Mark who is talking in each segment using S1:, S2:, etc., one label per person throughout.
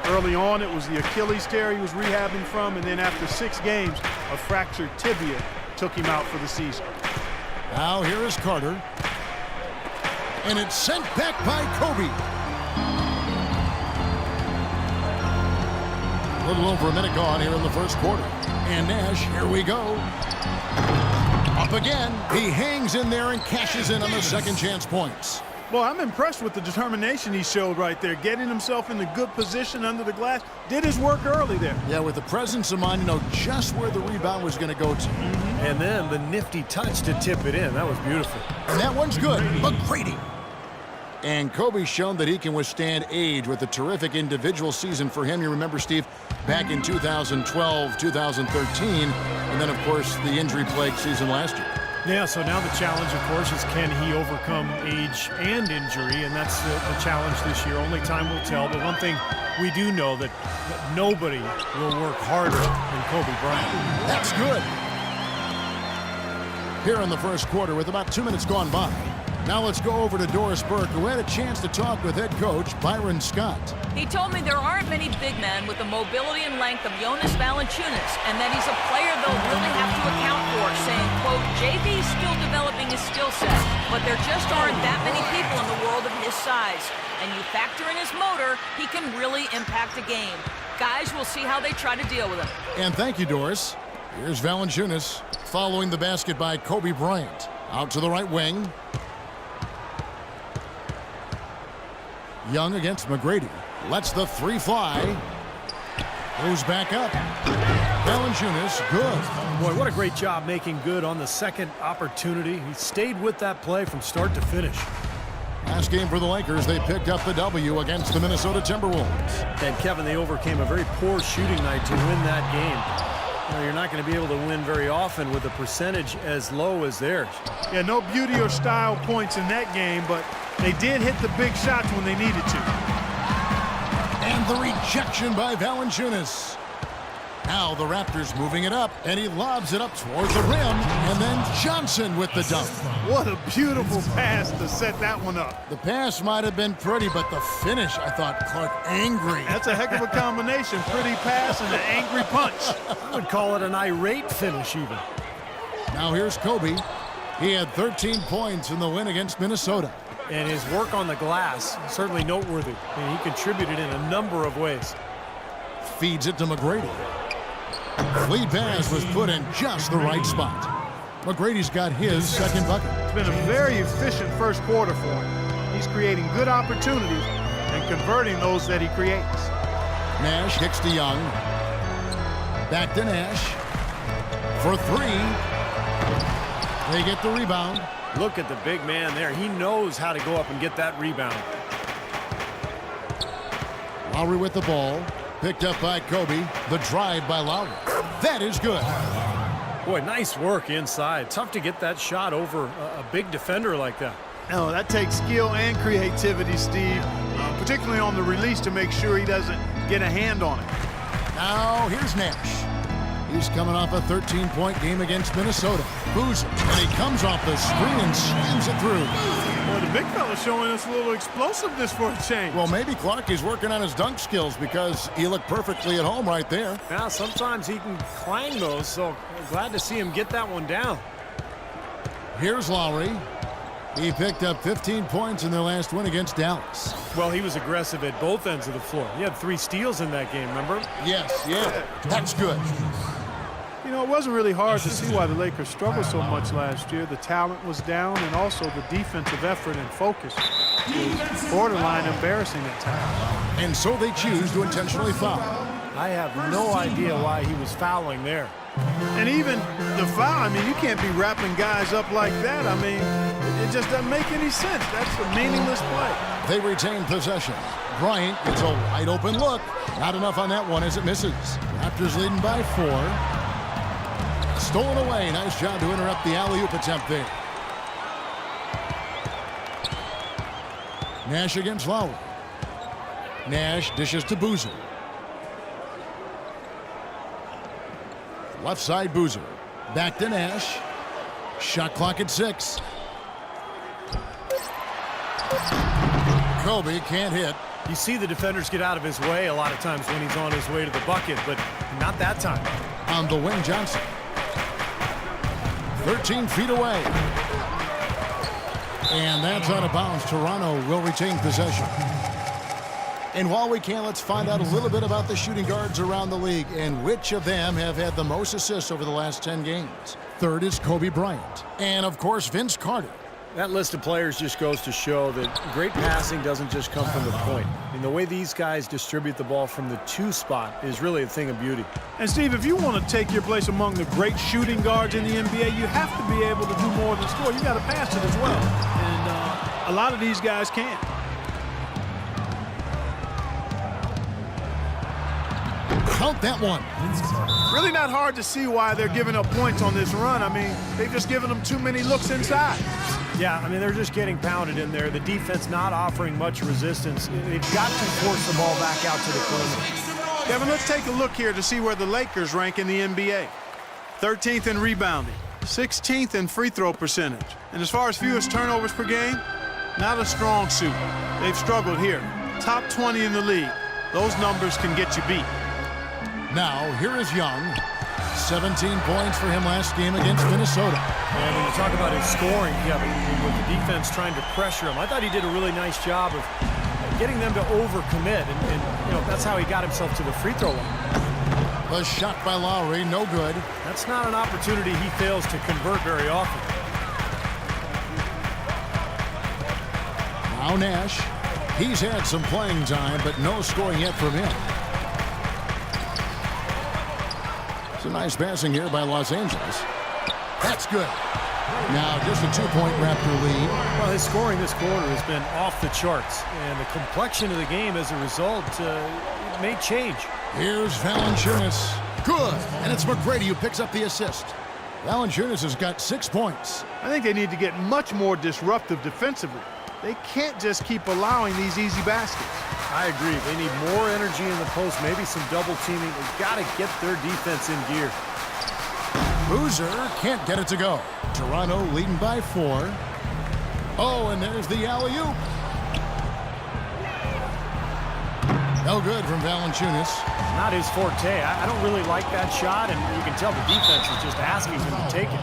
S1: Early on, it was the Achilles tear he was rehabbing from, and then after 6 games, a fractured tibia took him out for the season.
S2: Now here is Carter. And it's sent back by Kobe. A little over a minute gone here in the first quarter. And Nash, here we go. Up again. He hangs in there and cashes in on the second chance points.
S1: Well, I'm impressed with the determination he showed right there, getting himself in the good position under the glass. Did his work early there.
S2: Yeah, with the presence of mind, just where the rebound was going to go to.
S3: And then the nifty touch to tip it in. That was beautiful.
S2: And that one's good. McGrady. And Kobe's shown that he can withstand age with a terrific individual season for him. You remember, Steve, back in 2012, 2013, and then, of course, the injury-plagued season last year.
S3: Yeah, so now the challenge, of course, is can he overcome age and injury, and that's the challenge this year. Only time will tell, but one thing we do know that nobody will work harder than Kobe Bryant.
S2: That's good. Here in the first quarter with about 2 minutes gone by. Now let's go over to Doris Burke, who had a chance to talk with head coach Byron Scott.
S4: He told me there aren't many big men with the mobility and length of Jonas Valanciunas, and that he's a player they'll really have to account for, saying, quote, JV's still developing his skill set, but there just aren't that many people in the world of his size. And you factor in his motor, he can really impact a game. Guys, we'll see how they try to deal with him.
S2: And thank you, Doris. Here's Valanciunas following the basket by Kobe Bryant. Out to the right wing. Young against McGrady. Lets the three fly. Goes back up. Valanciunas, good.
S3: Boy, what a great job making good on the second opportunity. He stayed with that play from start to finish.
S2: Last game for the Lakers, they picked up the W against the Minnesota Timberwolves.
S3: And Kevin, they overcame a very poor shooting night to win that game. You know, you're not going to be able to win very often with a percentage as low as theirs.
S1: Yeah, no beauty or style points in that game, but they did hit the big shots when they needed to.
S2: And the rejection by Valanciunas. Now the Raptors moving it up, and he lobs it up toward the rim, and then Johnson with the dunk.
S1: What a beautiful pass to set that one up.
S2: The pass might have been pretty, but the finish, I thought, Clark, angry.
S1: That's a heck of a combination. Pretty pass and an angry punch.
S3: I would call it an irate finish even.
S2: Now here's Kobe. He had 13 points in the win against Minnesota.
S3: And his work on the glass, certainly noteworthy. I mean, he contributed in a number of ways.
S2: Feeds it to McGrady. Lead pass was put in just the right spot. McGrady's got his second bucket.
S1: It's been a very efficient first quarter for him. He's creating good opportunities and converting those that he creates.
S2: Nash kicks to Young. Back to Nash. For three. They get the rebound.
S3: Look at the big man there. He knows how to go up and get that rebound.
S2: Lowry with the ball. Picked up by Kobe. The drive by Lowry. That is good.
S3: Boy, nice work inside. Tough to get that shot over a big defender like that.
S1: No, that takes skill and creativity, Steve, particularly on the release to make sure he doesn't get a hand on it.
S2: Now here's Nash. He's coming off a 13-point game against Minnesota. Boozer, and he comes off the screen and slams it through.
S1: Well, the big fella's showing us a little explosiveness for a change.
S2: Well, maybe Clark is working on his dunk skills because he looked perfectly at home right there.
S3: Now, sometimes he can clang those, so glad to see him get that one down.
S2: Here's Lowry. He picked up 15 points in their last win against Dallas.
S3: Well, he was aggressive at both ends of the floor. He had 3 steals in that game, remember?
S2: Yes, yeah, that's good.
S1: You know, it wasn't really hard to see why the Lakers struggled so much last year. The talent was down, and also the defensive effort and focus was borderline embarrassing at times.
S2: And so they choose to intentionally foul.
S3: I have no idea why he was fouling there.
S1: And even the foul, I mean, you can't be wrapping guys up like that. I mean, it just doesn't make any sense. That's a meaningless play.
S2: They retain possession. Bryant gets a wide open look. Not enough on that one as it misses. Raptors leading by 4. Stolen away. Nice job to interrupt the alley-oop attempt there. Nash against Lowry. Nash dishes to Boozer. Left side Boozer. Back to Nash. Shot clock at 6. Kobe can't hit.
S3: You see the defenders get out of his way a lot of times when he's on his way to the bucket, but not that time.
S2: On the wing, Johnson. 13 feet away. And that's out of bounds. Toronto will retain possession. And while we can, let's find out a little bit about the shooting guards around the league and which of them have had the most assists over the last 10 games. Third is Kobe Bryant. And, of course, Vince Carter.
S3: That list of players just goes to show that great passing doesn't just come from the point. And the way these guys distribute the ball from the 2 spot is really a thing of beauty.
S1: And, Steve, if you want to take your place among the great shooting guards in the NBA, you have to be able to do more than score. You got to pass it as well. And a lot of these guys can't.
S2: Count that one.
S1: Really not hard to see why they're giving up points on this run. I mean, they've just given them too many looks inside.
S3: Yeah, I mean, they're just getting pounded in there. The defense not offering much resistance. They've got to force the ball back out to the perimeter.
S1: Kevin, let's take a look here to see where the Lakers rank in the NBA. 13th in rebounding, 16th in free throw percentage. And as far as fewest turnovers per game, not a strong suit. They've struggled here. Top 20 in the league. Those numbers can get you beat.
S2: Now, here is Young. 17 points for him last game against Minnesota.
S3: And when you talk about his scoring, yeah, with the defense trying to pressure him, I thought he did a really nice job of getting them to overcommit. And you know, that's how he got himself to the free throw line.
S2: A shot by Lowry, no good.
S3: That's not an opportunity he fails to convert very often.
S2: Now Nash. He's had some playing time, but no scoring yet from him. Some nice passing here by Los Angeles. That's good. Now just a 2-point Raptor lead.
S3: Well, his scoring this quarter has been off the charts, and the complexion of the game as a result may change.
S2: Here's Valanciunas. Good. And it's McGrady who picks up the assist. Valanciunas has got 6 points.
S1: I think they need to get much more disruptive defensively. They can't just keep allowing these easy baskets.
S3: I agree. They need more energy in the post, maybe some double teaming. They've got to get their defense in gear.
S2: Boozer can't get it to go. Toronto leading by 4. Oh, and there's the alley-oop. No good from Valanciunas.
S3: Not his forte. I don't really like that shot, and you can tell the defense is just asking him to take it.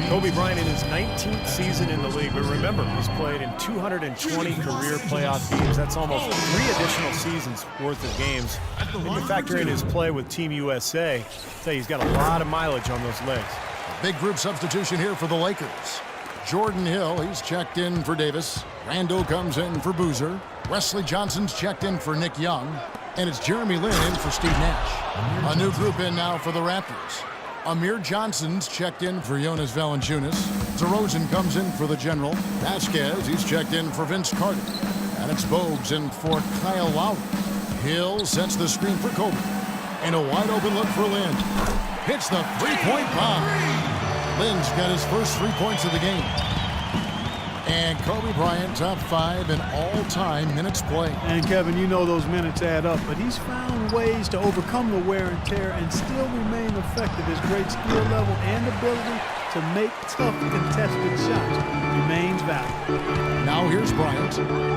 S3: Kobe Bryant in his 19th season in the league, but remember, he's played in 220 career playoff games. That's almost 3 additional seasons worth of games. When you factor in his play with Team USA, I'll tell you, he's got a lot of mileage on those legs.
S2: Big group substitution here for the Lakers. Jordan Hill, he's checked in for Davis. Randall comes in for Boozer. Wesley Johnson's checked in for Nick Young. And it's Jeremy Lin in for Steve Nash. A new group in now for the Raptors. Amir Johnson's checked in for Jonas Valanciunas. DeRozan comes in for the General. Vasquez, he's checked in for Vince Carter. And it's Bogues in for Kyle Lowry. Hill sets the screen for Kobe. And a wide open look for Lin. Hits the three-point bomb. Lin's got his first 3 points of the game. And Kobe Bryant, top 5 in all-time minutes played.
S1: And Kevin, you know those minutes add up, but he's found ways to overcome the wear and tear and still remain effective. His great skill level and ability to make tough contested shots remains valuable.
S2: Now here's Bryant,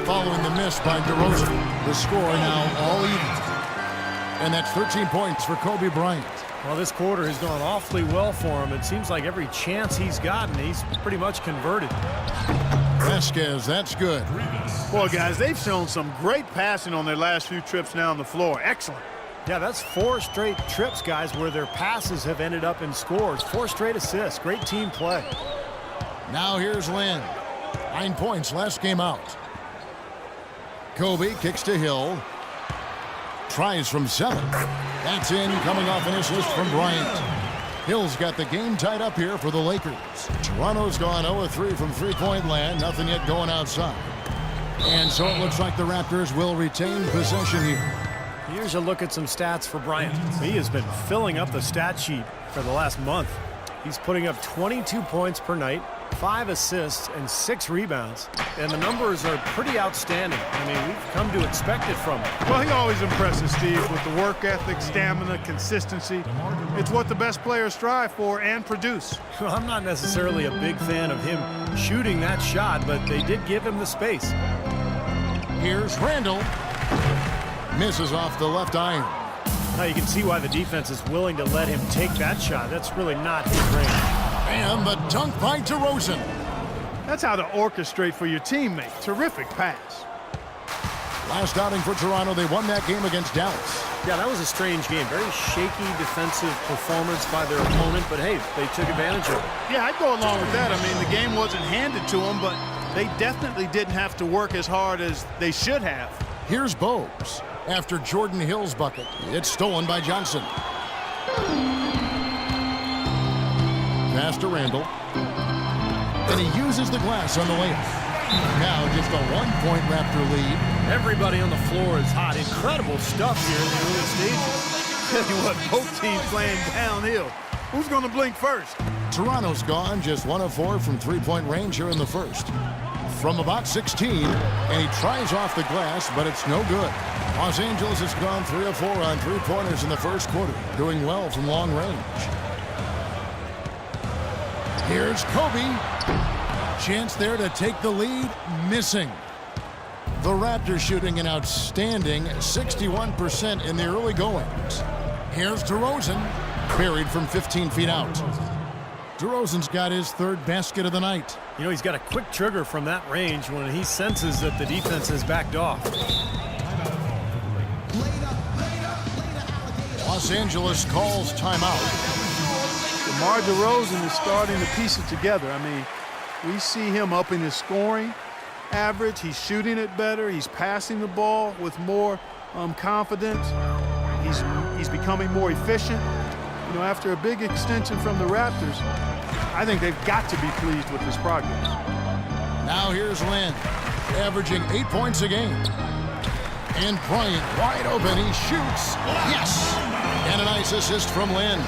S2: following the miss by DeRozan. The score now all even. And that's 13 points for Kobe Bryant.
S3: Well, this quarter has gone awfully well for him. It seems like every chance he's gotten, he's pretty much converted.
S2: Vasquez, that's good.
S1: Boy, guys, they've shown some great passing on their last few trips down the floor. Excellent.
S3: Yeah, that's 4 straight trips, guys, where their passes have ended up in scores. 4 straight assists. Great team play.
S2: Now here's Lin. 9 points last game out. Kobe kicks to Hill. Tries from 7. That's in, coming off an assist from Bryant. Hill's got the game tied up here for the Lakers. Toronto's gone 0-3 from three-point land. Nothing yet going outside. And so it looks like the Raptors will retain possession here.
S3: Here's a look at some stats for Bryant. He has been filling up the stat sheet for the last month. He's putting up 22 points per night, 5 assists, and 6 rebounds. And the numbers are pretty outstanding. I mean, we've come to expect it from him.
S1: Well, he always impresses, Steve, with the work ethic, stamina, consistency. It's what the best players strive for and produce.
S3: Well, I'm not necessarily a big fan of him shooting that shot, but they did give him the space.
S2: Here's Randall. Misses off the left iron.
S3: Now you can see why the defense is willing to let him take that shot. That's really not his range.
S2: And the dunk by DeRozan.
S1: That's how to orchestrate for your teammate. Terrific pass.
S2: Last outing for Toronto, they won that game against Dallas.
S3: Yeah, that was a strange game. Very shaky defensive performance by their opponent, but hey, they took advantage of it.
S1: Yeah, I'd go along with that. I mean, the game wasn't handed to them, but they definitely didn't have to work as hard as they should have.
S2: Here's Bogues. After Jordan Hill's bucket, it's stolen by Johnson. Pass to Randall. And he uses the glass on the layup. Now just a 1-point Raptor lead.
S3: Everybody on the floor is hot. Incredible stuff here in the early stages.
S1: Tell you what, both teams playing downhill. Who's going to blink first?
S2: Toronto's gone just 1 of 4 from three-point range here in the first. From about 16, and he tries off the glass, but it's no good. Los Angeles has gone 3 of 4 on three-pointers in the first quarter, doing well from long range. Here's Kobe. Chance there to take the lead, missing. The Raptors shooting an outstanding 61% in the early goings. Here's DeRozan, buried from 15 feet out. DeRozan's got his third basket of the night.
S3: You know, he's got a quick trigger from that range when he senses that the defense has backed off.
S2: Los Angeles calls timeout.
S1: DeMar DeRozan is starting to piece it together. I mean, we see him upping his scoring average. He's shooting it better. He's passing the ball with more confidence. He's becoming more efficient. You know, after a big extension from the Raptors, I think they've got to be pleased with his progress.
S2: Now here's Lynn, averaging 8 points a game. And Bryant wide open. He shoots. Yes! And a nice assist from Lynn.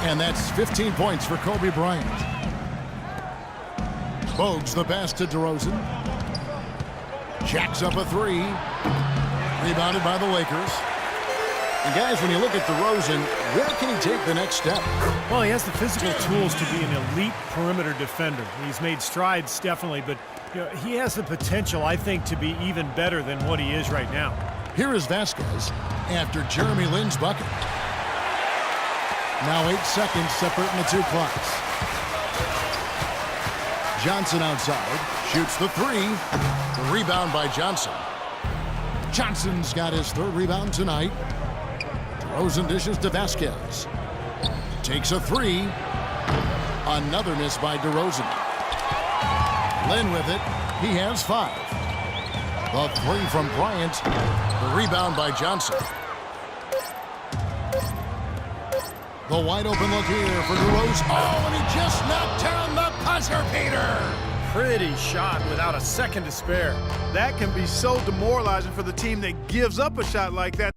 S2: And that's 15 points for Kobe Bryant. Bogues the pass to DeRozan. Jacks up a three. Rebounded by the Lakers. And guys, when you look at DeRozan, where can he take the next step?
S3: Well, he has the physical tools to be an elite perimeter defender. He's made strides, definitely, but you know, he has the potential, I think, to be even better than what he is right now.
S2: Here is Vasquez after Jeremy Lin's bucket. Now 8 seconds separating the two clocks. Johnson outside, shoots the three. The rebound by Johnson. Johnson's got his third rebound tonight. DeRozan dishes to Vasquez. Takes a three. Another miss by DeRozan. Lynn with it. He has 5. The three from Bryant. The rebound by Johnson. The wide open look here for DeRozan. Oh, and he just knocked down the buzzer beater.
S3: Pretty shot without a second to spare.
S1: That can be so demoralizing for the team that gives up a shot like that.